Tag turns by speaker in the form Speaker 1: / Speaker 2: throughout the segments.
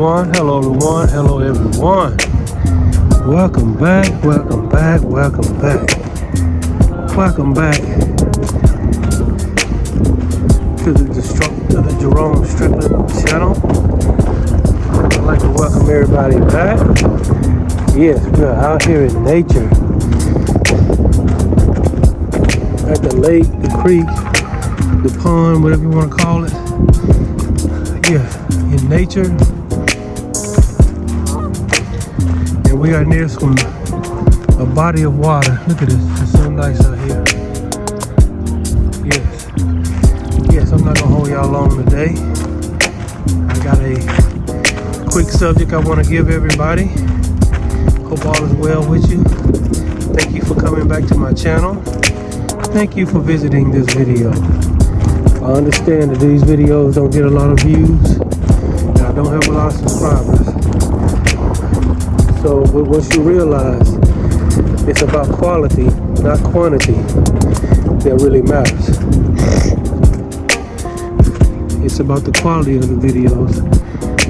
Speaker 1: everyone. Hello everyone. Hello everyone. Welcome back. Welcome back. Welcome back. Welcome back to the Jerome Strickland channel. I'd like to welcome everybody back. Yes, we're out here in nature. At the lake, the creek, the pond, whatever you want to call it. Yeah, in nature. And we are near a body of water. Look at this, it's so nice out here. Yes, I'm not gonna hold y'all long today. I got a quick subject I want to give everybody. Hope all is well with you. Thank you for coming back to my channel. Thank you for visiting this video. I understand that these videos don't get a lot of views, and I don't have a lot of subscribers. So once you realize it's about quality, not quantity, that really matters. It's about the quality of the videos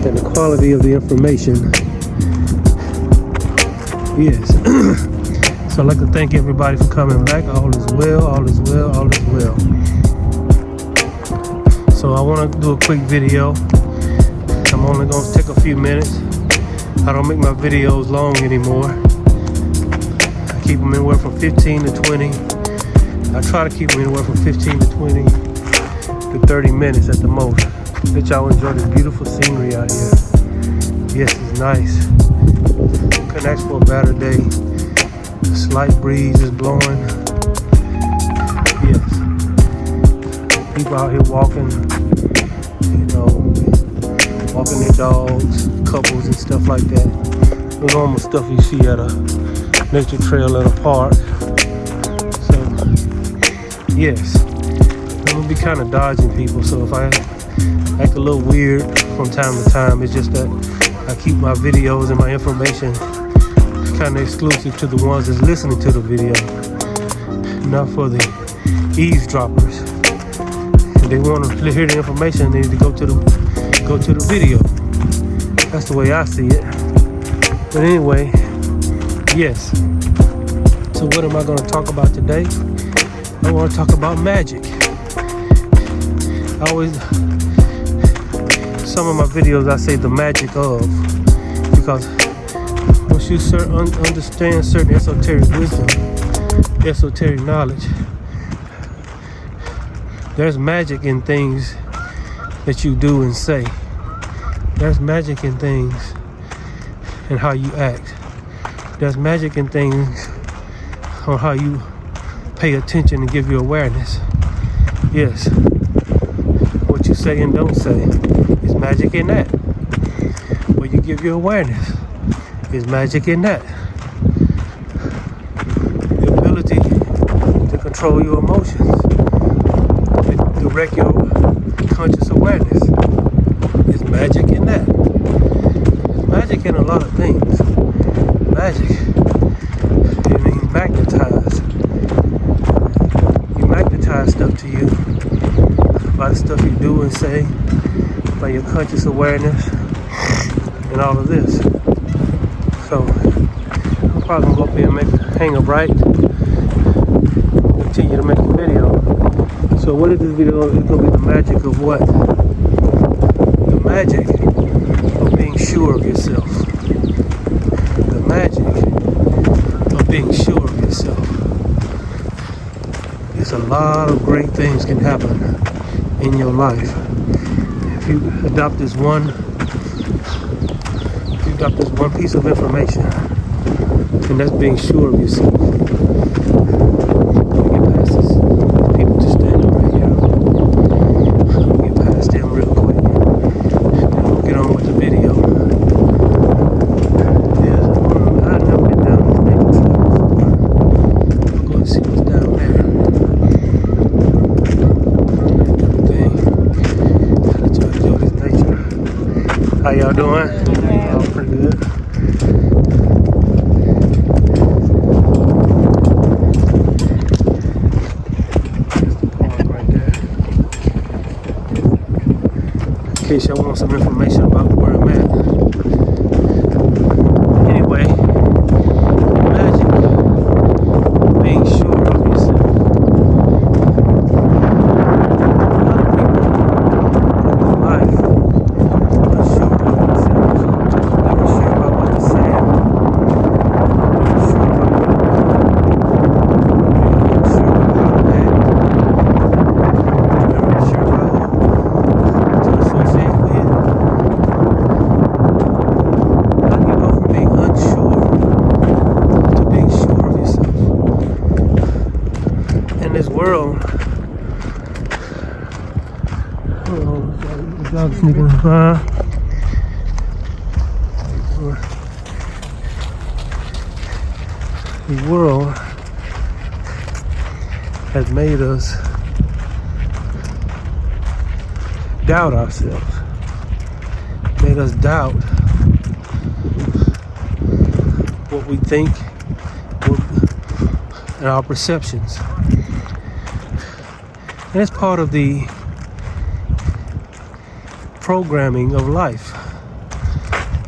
Speaker 1: and the quality of the information. Yes. So I'd like to thank everybody for coming back. All is well, all is well, all is well. So I want to do a quick video. I'm only going to take a few minutes. I don't make my videos long anymore. I keep them anywhere from 15 to 20. I try to keep them anywhere from 15 to 20 to 30 minutes at the most. Let y'all enjoy this beautiful scenery out here. Yes, it's nice. Couldn't ask for a better day. A slight breeze is blowing. Yes. People out here walking, walking their dogs, couples and stuff like that. The normal stuff you see at a nature trail at a park. So, yes, I'm gonna be kind of dodging people. So if I act a little weird from time to time, it's just that I keep my videos and my information kind of exclusive to the ones that's listening to the video, not for the eavesdroppers. If they want to hear the information, they need to go to the video. That's the way I see it. But anyway, yes. So what am I going to talk about today? I want to talk about magic. Some of my videos I say the magic of, because once you understand certain esoteric wisdom, esoteric knowledge, there's magic in things that you do and say. There's magic in things and how you act. There's magic in things on how you pay attention and give you awareness. Yes, what you say and don't say is magic in that. Where you give your awareness is magic in that. The ability to control your emotions, to direct your conscious awareness, is magic in that. There's magic in a lot of things. Magic, it means magnetize. You magnetize stuff to you by the stuff you do and say, by your conscious awareness, and all of this. So I'm probably gonna go up here and hang a right, continue to make a video. So what is this video? It's gonna be the magic of what? The magic of being sure of yourself. The magic of being sure of yourself. There's a lot of great things can happen in your life if you adopt this one piece of information, and that's being sure of yourself. Let me get past this. People just standing right here. Let me get past them real quick. Then we'll get on with the video. Yes, I've never been down this nature trail before. I'll go and see what's down there. Everything. Let y'all enjoy this nature. How y'all doing? Y'all pretty good. In case y'all want some information about where I'm at. Anyway, imagine being sure of yourself. A lot of people go through life unsure of themselves, never sure about what to say, never sure about what to do, never sure about how to act, never sure about who to associate with. How do you go from being unsure to being sure of yourself? In this world, the dog sneaking by. The world has made us doubt ourselves, made us doubt what we think and our perceptions. And it's part of the programming of life.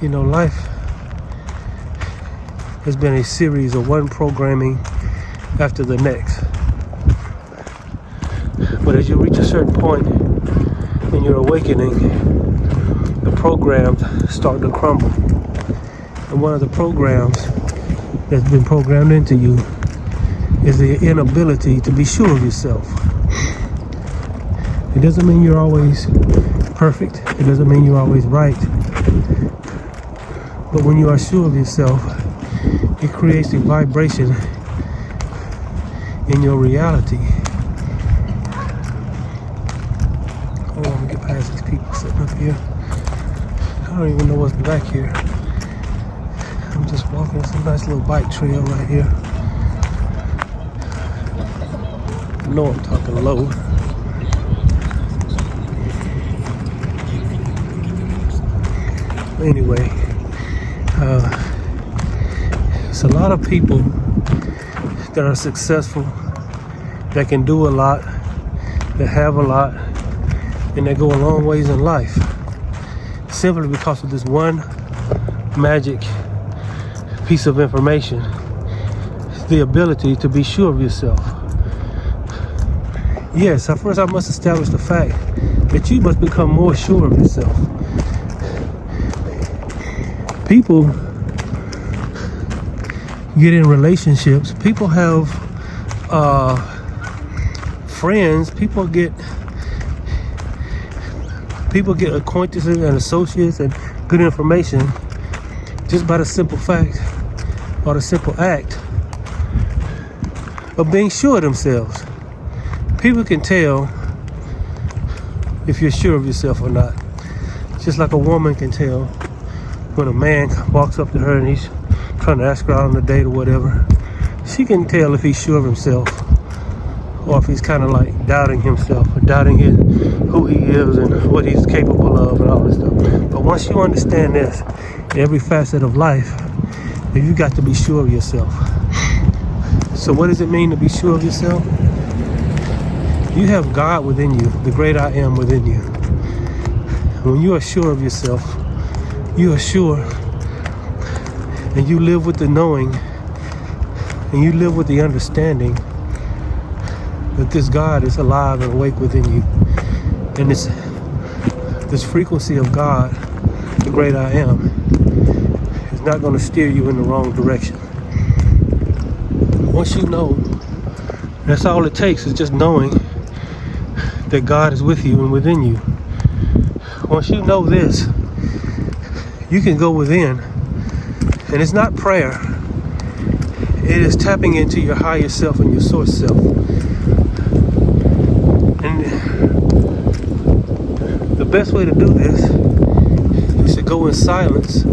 Speaker 1: You know, life has been a series of one programming after the next. But as you reach a certain point in your awakening, the programs start to crumble. And one of the programs that's been programmed into you is the inability to be sure of yourself. It doesn't mean you're always perfect. It doesn't mean you're always right. But when you are sure of yourself, it creates a vibration in your reality. Hold on, let me get past these people sitting up here. I don't even know what's back here. I'm just walking. It's a nice little bike trail right here. I know I'm talking low. Anyway, it's a lot of people that are successful, that can do a lot, that have a lot, and that go a long ways in life, simply because of this one magic piece of information, the ability to be sure of yourself. Yes, first I must establish the fact that you must become more sure of yourself. People get in relationships, people have friends, people get acquaintances and associates and good information just by the simple fact or the simple act of being sure of themselves. People can tell if you're sure of yourself or not, just like a woman can tell when a man walks up to her and he's trying to ask her out on a date or whatever. She can tell if he's sure of himself or if he's kind of like doubting himself or doubting who he is and what he's capable of and all this stuff. But once you understand this, every facet of life, you got to be sure of yourself. So what does it mean to be sure of yourself? You have God within you, the great I am within you. When you are sure of yourself, you are sure, and you live with the knowing, and you live with the understanding that this God is alive and awake within you. And this frequency of God, the great I am, is not going to steer you in the wrong direction. Once you know, that's all it takes, is just knowing that God is with you and within you. Once you know this, you can go within, and it's not prayer. It is tapping into your higher self and your source self. And the best way to do this is to go in silence,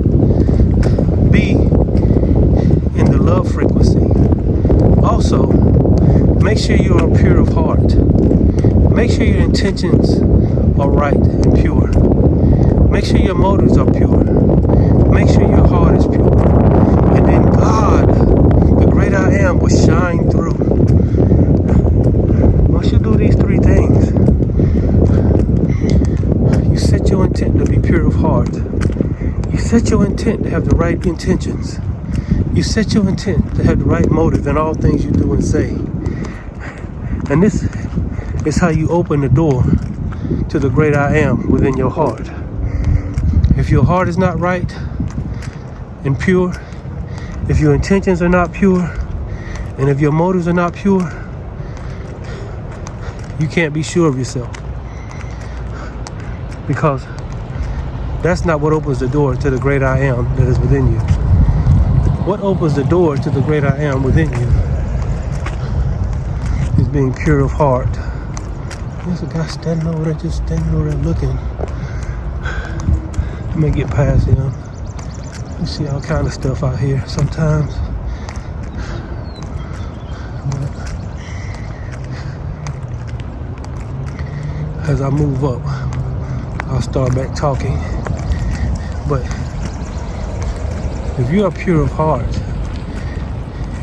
Speaker 1: be in the love frequency. Also, make sure you are pure of heart. Make sure your intentions are right and pure. Make sure your motives are pure. Make sure your heart is pure. And then God, the great I am, will shine through. Once you do these three things, you set your intent to be pure of heart. You set your intent to have the right intentions. You set your intent to have the right motive in all things you do and say. And this is how you open the door to the great I am within your heart. If your heart is not right and pure, if your intentions are not pure, and if your motives are not pure, you can't be sure of yourself. Because that's not what opens the door to the great I am that is within you. What opens the door to the great I am within you is being pure of heart. There's a guy standing over there, just standing over there looking. Let me get past him. You see all kind of stuff out here sometimes. As I move up, I'll start back talking. But if you are pure of heart,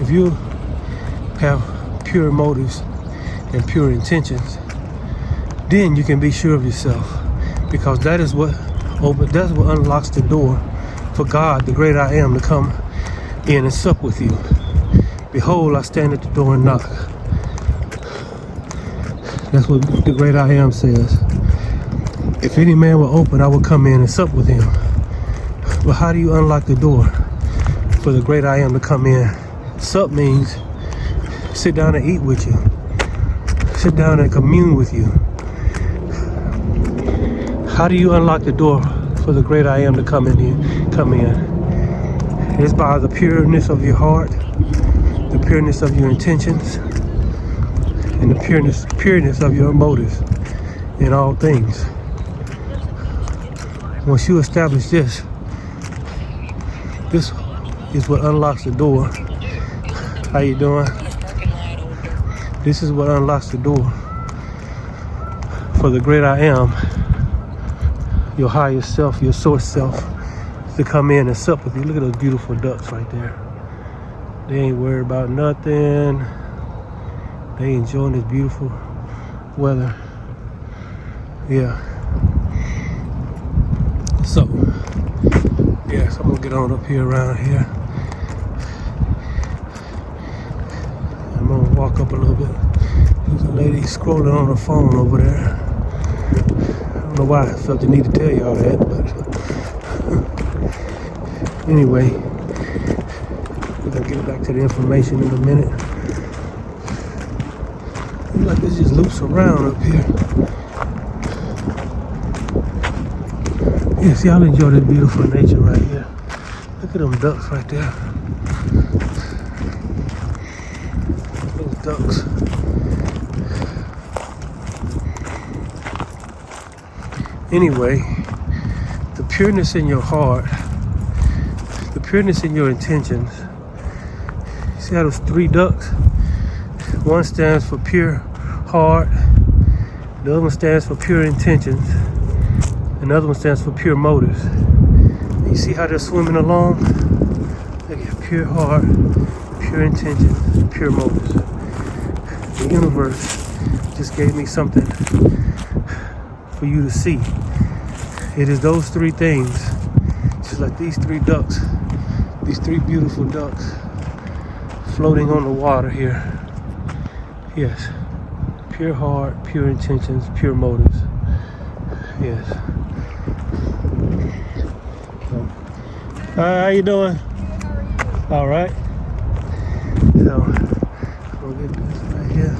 Speaker 1: if you have pure motives and pure intentions, then you can be sure of yourself, because that's what unlocks the door for God, the great I am, to come in and sup with you. Behold, I stand at the door and knock. That's what the great I am says. If any man will open, I will come in and sup with him. But how do you unlock the door for the great I am to come in? Sup means sit down and eat with you. Sit down and commune with you. How do you unlock the door for the great I am to come in? It's by the pureness of your heart, the pureness of your intentions, and the pureness of your motives in all things. Once you establish this is what unlocks the door. How you doing? This is what unlocks the door for the great I am, your higher self, your source self, to come in and sup with you. Look at those beautiful ducks right there. They ain't worried about nothing. They enjoying this beautiful weather. Yeah. So, yes, I'm gonna get on up here around here. I'm gonna walk up a little bit. There's a lady scrolling on her phone over there. I don't know why I felt the need to tell y'all that, but anyway, we're gonna get back to the information in a minute. Looks like this just loops around up here. Yes, y'all enjoy this beautiful nature right here. Look at them ducks right there. Those ducks. Anyway, the pureness in your heart, the pureness in your intentions. See how those three ducks? One stands for pure heart, the other one stands for pure intentions, another one stands for pure motives. You see how they're swimming along? They have pure heart, pure intentions, pure motives. The universe just gave me something for you to see. It is those three things, just like these three ducks, these three beautiful ducks floating on the water here. Yes, pure heart, pure intentions, pure motives. Yes. How you doing? All right. So, we'll get this right here.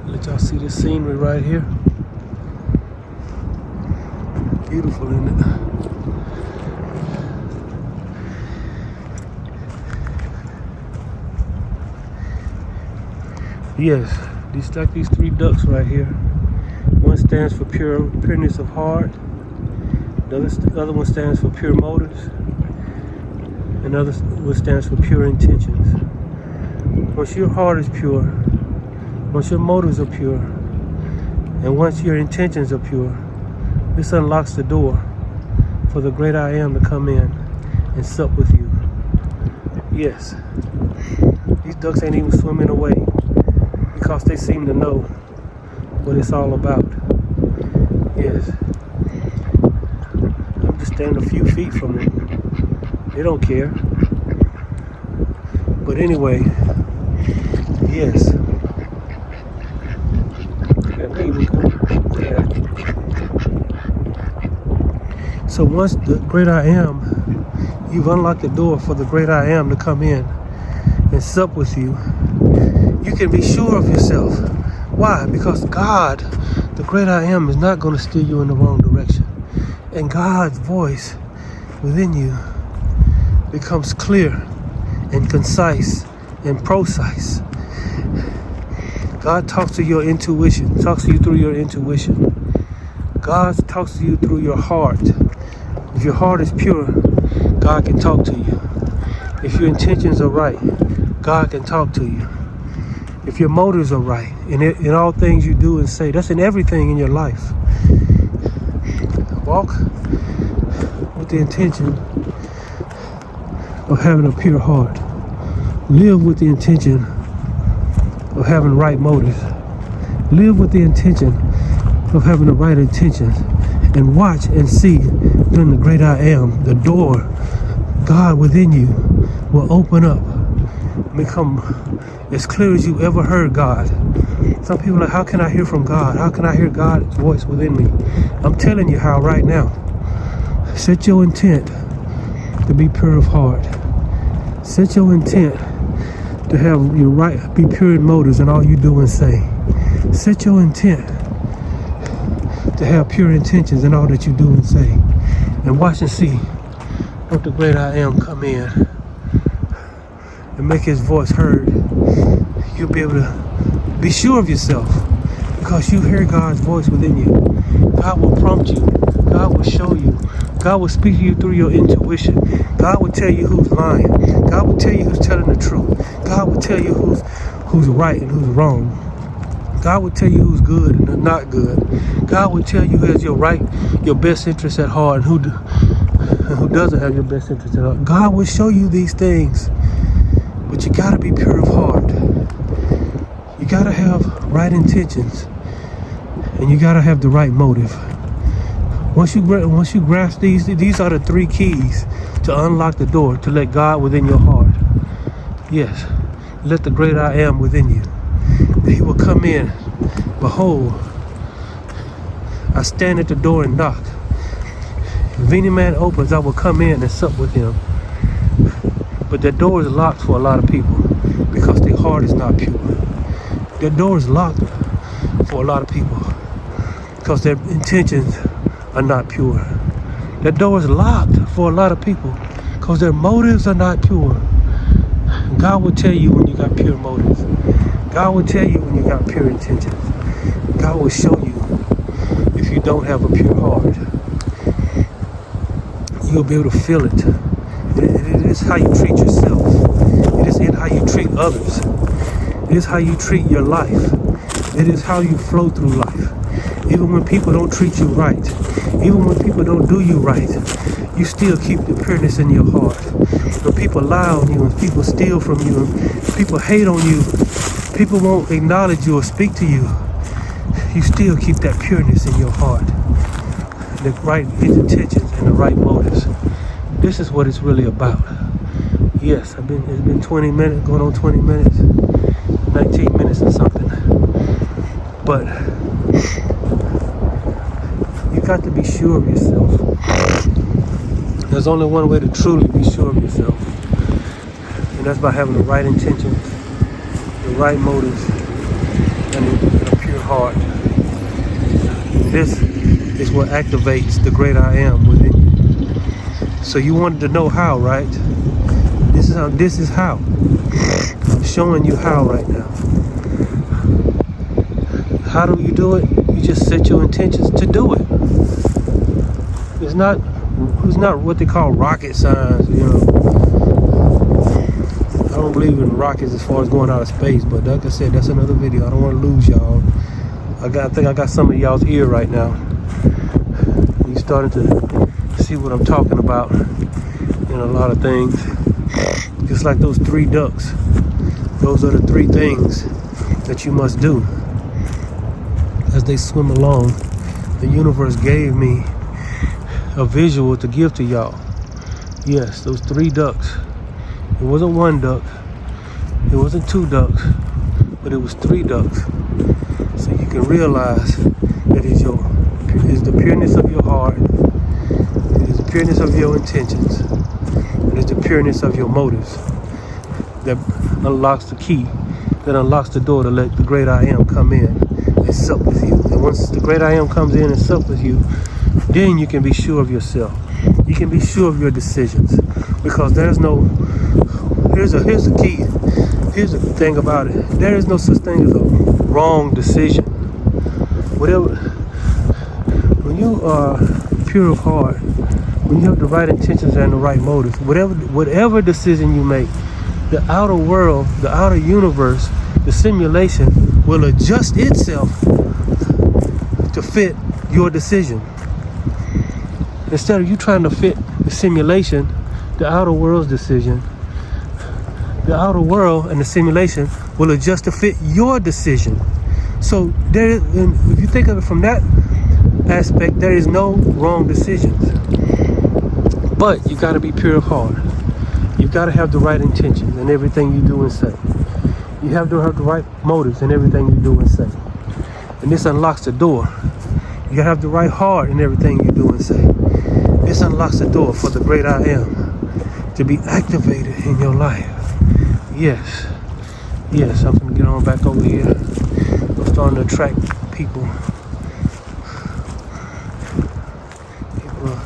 Speaker 1: Let y'all see the scenery right here. Beautiful, isn't it? Yes, these three ducks right here. One stands for pureness of heart. The other one stands for pure motives. Another one stands for pure intentions. Once your heart is pure, once your motives are pure, and once your intentions are pure, this unlocks the door for the great I am to come in and sup with you. Yes, these ducks ain't even swimming away, because they seem to know what it's all about. Yes. I'm just standing a few feet from them. They don't care. But anyway, yes. So once the great I am, you've unlocked the door for the great I am to come in and sup with you, you can be sure of yourself. Why? Because God, the great I am, is not going to steer you in the wrong direction. And God's voice within you becomes clear and concise and precise. God talks to your intuition, talks to you through your intuition. God talks to you through your heart. If your heart is pure, God can talk to you. If your intentions are right, God can talk to you. If your motives are right, in all things you do and say, that's in everything in your life. Walk with the intention of having a pure heart. Live with the intention of having right motives. Live with the intention of having the right intentions. And watch and see during the great I am, the door, God within you will open up, become as clear as you ever heard God. Some people are like, how can I hear from God? How can I hear God's voice within me? I'm telling you how right now. Set your intent to be pure of heart. Set your intent to have your right, be pure in motives in all you do and say. Set your intent to have pure intentions in all that you do and say. And watch and see what the great I am come in and make his voice heard. You'll be able to be sure of yourself because you hear God's voice within you. God will prompt you. God will show you. God will speak to you through your intuition. God will tell you who's lying. God will tell you who's telling the truth. God will tell you who's right and who's wrong. God will tell you who's good and not good. God will tell you who has your best interest at heart and who doesn't have your best interest at heart. God will show you these things, but you gotta be pure of heart. You gotta have right intentions, and you gotta have the right motive. Once you grasp these are the three keys to unlock the door to let God within your heart. Yes, let the great I am within you. He will come in. Behold, I stand at the door and knock. If any man opens, I will come in and sup with him. But that door is locked for a lot of people because their heart is not pure. That door is locked for a lot of people because their intentions are not pure. That door is locked for a lot of people because their motives are not pure. God will tell you when you got pure motives. God will tell you when you got pure intentions. God will show you if you don't have a pure heart. You'll be able to feel it. It is how you treat yourself. It is in how you treat others. It is how you treat your life. It is how you flow through life. Even when people don't treat you right, even when people don't do you right, you still keep the pureness in your heart. When people lie on you and people steal from you and people hate on you, people won't acknowledge you or speak to you, you still keep that pureness in your heart. The right intentions and the right motives. This is what it's really about. Yes, it's been 20 minutes, going on 20 minutes, 19 minutes or something. But you got to be sure of yourself. There's only one way to truly be sure of yourself. And that's by having the right intentions, the right motives, and a pure heart. This is what activates the great I am within you. So you wanted to know how, right? This is how. I'm showing you how right now. How do you do it? You just set your intentions to do it. It's not what they call rocket science, you know. I don't believe in rockets as far as going out of space, but like I said, that's another video. I don't want to lose y'all. I think I got some of y'all's ear right now. You starting to see what I'm talking about in a lot of things. Just like those three ducks. Those are the three things that you must do. As they swim along, the universe gave me a visual to give to y'all. Yes, those 3 ducks. It wasn't 1 duck. It wasn't 2 ducks, but it was 3 ducks. So you can realize that it's the pureness of your heart, it is the pureness of your intentions, it is the pureness of your motives that unlocks the key, that unlocks the door to let the great I am come in and sup with you. And once the great I am comes in and sup with you, then you can be sure of yourself. You can be sure of your decisions, because here's the key. Here's the thing about it. There is no such thing as a wrong decision. When you are pure of heart, when you have the right intentions and the right motives, whatever decision you make, the outer world, the outer universe, the simulation will adjust itself to fit your decision. Instead of you trying to fit the simulation, the outer world's decision, the outer world and the simulation will adjust to fit your decision. So if you think of it from that aspect, there is no wrong decisions. But you got to be pure of heart. You got to have the right intentions in everything you do and say. You have to have the right motives in everything you do and say. And this unlocks the door. You got to have the right heart in everything you do and say. This unlocks the door for the great I am to be activated in your life. Yes, I'm gonna get on back over here. I'm starting to attract people. People are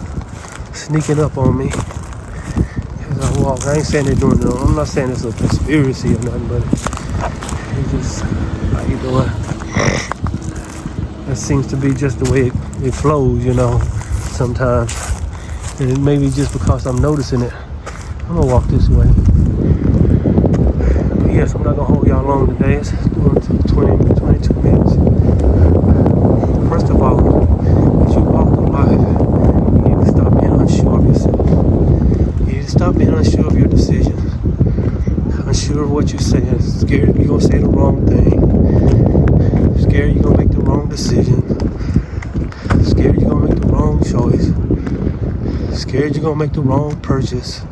Speaker 1: sneaking up on me as I walk. I ain't saying they're doing it. I'm not saying it's a conspiracy or nothing, but it's just, how you doing? That seems to be just the way it flows, sometimes. And it may be just because I'm noticing it. I'm gonna walk this way. Yes, I'm not gonna hold y'all long today. It's doing 22 minutes. First of all, as you walk through life, you need to stop being unsure of yourself. You need to stop being unsure of your decisions. Unsure of what you're saying. Scared you're gonna say the wrong thing. Scared you're gonna make the wrong decision. Scared you're gonna make the wrong choice. Scared you're gonna make the wrong purchase.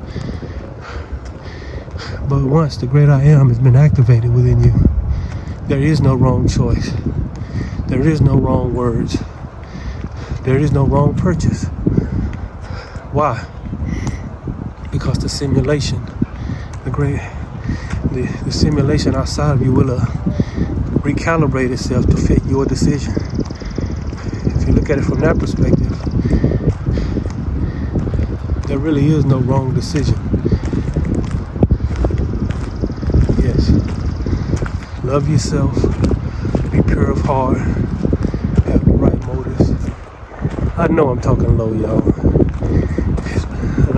Speaker 1: But once the great I am has been activated within you, there is no wrong choice. There is no wrong words. There is no wrong purchase. Why? Because the simulation, the simulation outside of you will recalibrate itself to fit your decision. If you look at it from that perspective, there really is no wrong decision. Love yourself, be pure of heart, have the right motives. I know I'm talking low, y'all. And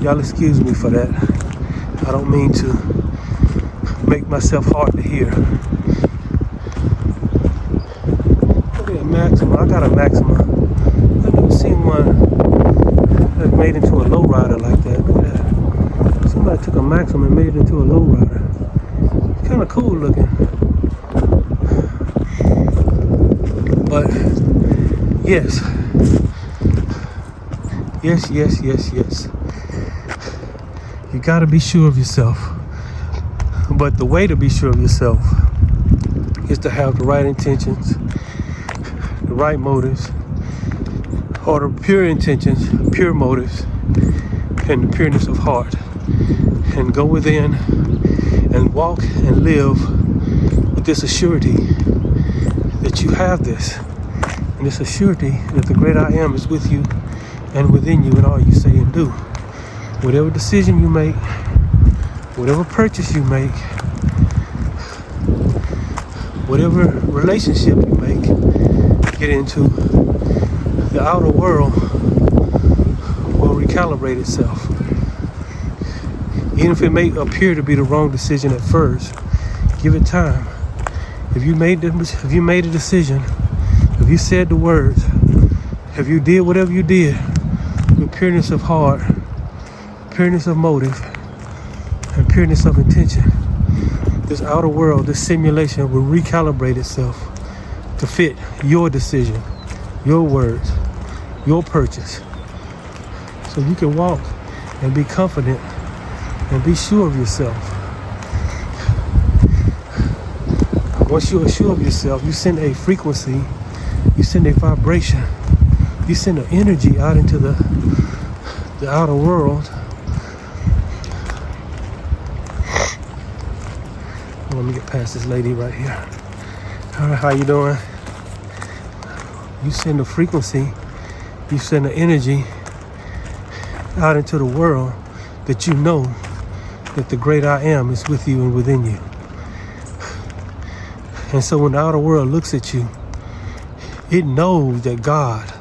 Speaker 1: y'all excuse me for that. I don't mean to make myself hard to hear. Look at Maxima. I got a Maxima. I've never seen one that made into a lowrider like that. Look at that. Somebody took a Maxima and made it into a lowrider. Kind of cool looking, but yes, you got to be sure of yourself. But the way to be sure of yourself is to have the right intentions, the right motives, or the pure intentions, pure motives, and the pureness of heart, and go within and walk and live with this assurity that you have this, and this assurity that the great I am is with you and within you in all you say and do. Whatever decision you make, whatever purchase you make, whatever relationship you make, get into, the outer world will recalibrate itself. Even if it may appear to be the wrong decision at first, give it time. If you made a decision, if you said the words, if you did whatever you did with pureness of heart, pureness of motive, and pureness of intention, this outer world, this simulation will recalibrate itself to fit your decision, your words, your purchase. So you can walk and be confident and be sure of yourself. Once you're sure of yourself, you send a frequency, you send a vibration, you send an energy out into the outer world. Let me get past this lady right here. All right, how you doing? You send a frequency, you send an energy out into the world that you know that the great I am is with you and within you. And so when the outer world looks at you, it knows that God,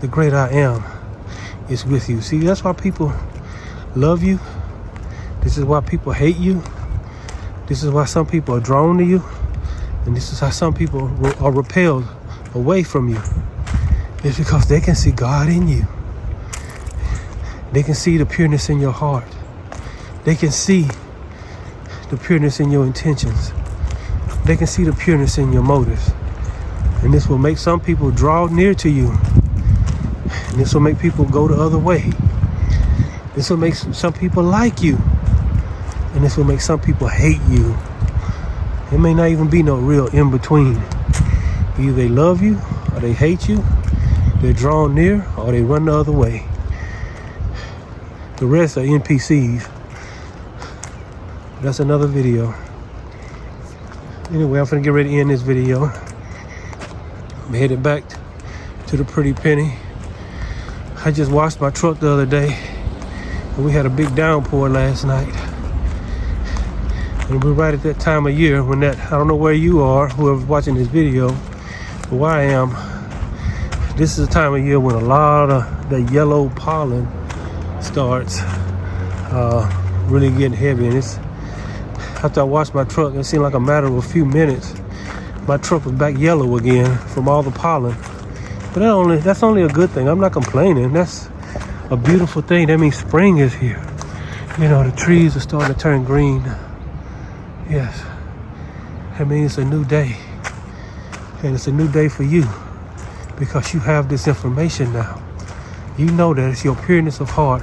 Speaker 1: the great I am, is with you. See, that's why people love you. This is why people hate you. This is why some people are drawn to you. And this is how some people are repelled away from you. It's because they can see God in you. They can see the pureness in your heart. They can see the pureness in your intentions. They can see the pureness in your motives. And this will make some people draw near to you. And this will make people go the other way. This will make some people like you. And this will make some people hate you. It may not even be no real in between. Either they love you or they hate you. They're drawn near or they run the other way. The rest are NPCs. That's another video. Anyway, I'm finna get ready to end this video. I'm headed back to the Pretty Penny. I just washed my truck the other day, and we had a big downpour last night. And we're right at that time of year when I don't know where you are, whoever's watching this video, but where I am, this is the time of year when a lot of the yellow pollen starts really getting heavy. And it's, after I washed my truck, it seemed like a matter of a few minutes, my truck was back yellow again from all the pollen. But that's only a good thing. I'm not complaining. That's a beautiful thing. That means spring is here. You know, the trees are starting to turn green. Yes. That means it's a new day. And it's a new day for you because you have this information now. You know that it's your pureness of heart.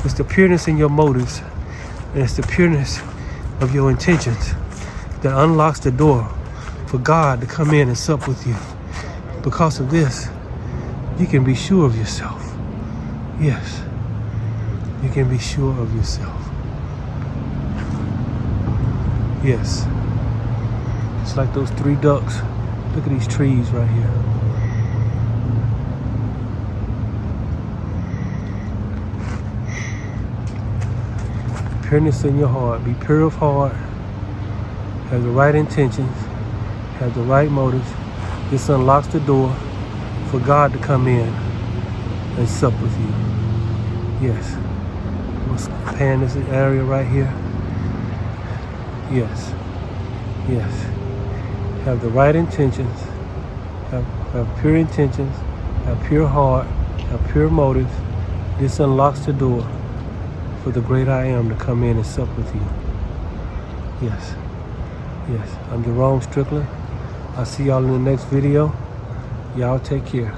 Speaker 1: It's the pureness in your motives. And it's the pureness of your intentions that unlocks the door for God to come in and sup with you. Because of this, you can be sure of yourself. Yes, you can be sure of yourself. Yes, it's like those three ducks. Look at these trees right here. Pureness in your heart. Be pure of heart. Have the right intentions. Have the right motives. This unlocks the door for God to come in and sup with you. Yes. Let's pan this area right here. Yes. Yes. Have the right intentions. Have pure intentions. Have pure heart. Have pure motives. This unlocks the door for the great I am to come in and sup with you. Yes. Yes. I'm Jerome Strickland. I'll see y'all in the next video. Y'all take care.